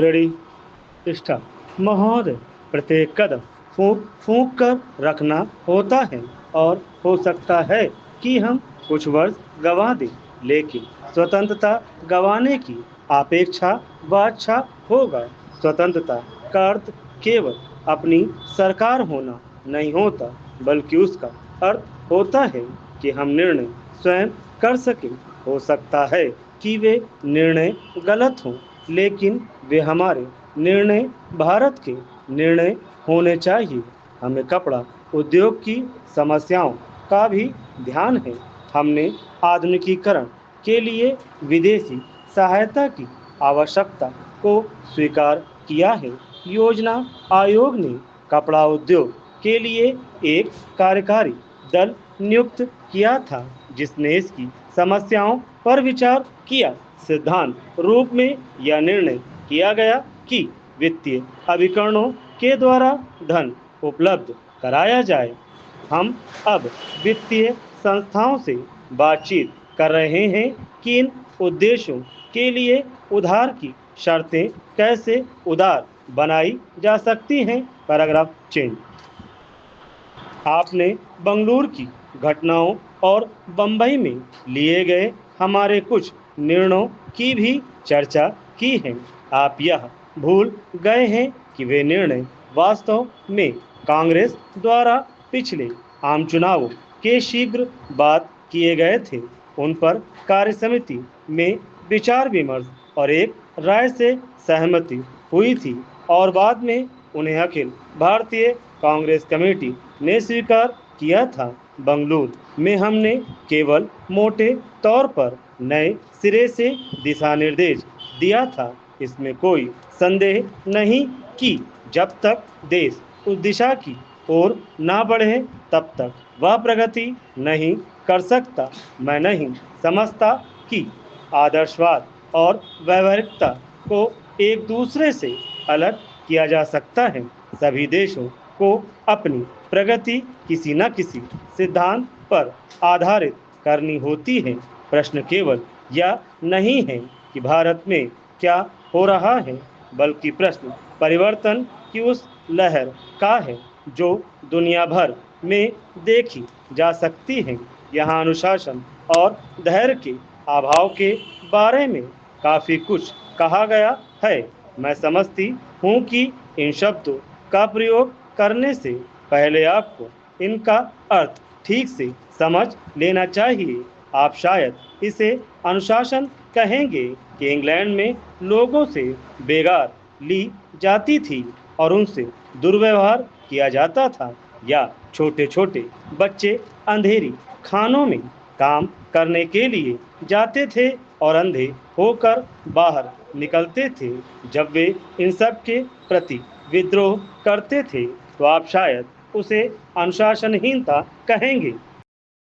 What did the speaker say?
Ready start. महोदय, प्रत्येक कदम फूंक फूंक कर रखना होता है और हो सकता है कि हम कुछ वर्ष गंवा दें, लेकिन स्वतंत्रता गंवाने की अपेक्षा बादशाह होगा। स्वतंत्रता का अर्थ केवल अपनी सरकार होना नहीं होता, बल्कि उसका अर्थ होता है कि हम निर्णय स्वयं कर सकें। हो सकता है कि वे निर्णय गलत हों, लेकिन वे हमारे निर्णय भारत के निर्णय होने चाहिए। हमें कपड़ा उद्योग की समस्याओं का भी ध्यान है। हमने आधुनिकीकरण के लिए विदेशी सहायता की आवश्यकता को स्वीकार किया है। योजना आयोग ने कपड़ा उद्योग के लिए एक कार्यकारी दल नियुक्त किया था, जिसने इसकी समस्याओं पर विचार किया। सिद्धांत रूप में यह निर्णय किया गया कि वित्तीय अभिकरणों के द्वारा धन उपलब्ध कराया जाए। हम अब वित्तीय संस्थाओं से बातचीत कर रहे हैं कि इन उद्देश्यों के लिए उधार की शर्तें कैसे उदार बनाई जा सकती हैं। Paragraph change. आपने बंगलुरु की घटनाओं और बंबई में लिए गए हमारे कुछ निर्णयों की भी चर्चा की है। आप यह भूल गए हैं कि वे निर्णय वास्तव में कांग्रेस द्वारा पिछले आम चुनावों के शीघ्र बाद किए गए थे। उन पर कार्य समिति में विचार विमर्श और एक राय से सहमति हुई थी और बाद में उन्हें अखिल भारतीय कांग्रेस कमेटी ने स्वीकार किया था। बंगलुरु में हमने केवल मोटे तौर पर नए सिरे से दिशा निर्देश दिया था। इसमें कोई संदेह नहीं कि जब तक देश उस दिशा की ओर ना बढ़े तब तक वह प्रगति नहीं कर सकता। मैं नहीं समझता कि आदर्शवाद और व्यवहारिकता को एक दूसरे से अलग किया जा सकता है। सभी देशों को अपनी प्रगति किसी न किसी सिद्धांत पर आधारित करनी होती है। प्रश्न केवल यह नहीं है कि भारत में क्या हो रहा है, बल्कि प्रश्न परिवर्तन की उस लहर का है जो दुनिया भर में देखी जा सकती है। यहाँ अनुशासन और धैर्य के अभाव के बारे में काफी कुछ कहा गया है। मैं समझती हूँ कि इन शब्दों का प्रयोग करने से पहले आपको इनका अर्थ ठीक से समझ लेना चाहिए। आप शायद इसे अनुशासन कहेंगे कि इंग्लैंड में लोगों से बेगार ली जाती थी और उनसे दुर्व्यवहार किया जाता था, या छोटे छोटे बच्चे अंधेरी खानों में काम करने के लिए जाते थे और अंधे होकर बाहर निकलते थे। जब वे इन सब के प्रति विद्रोह करते थे तो आप शायद उसे अनुशासनहीनता कहेंगे।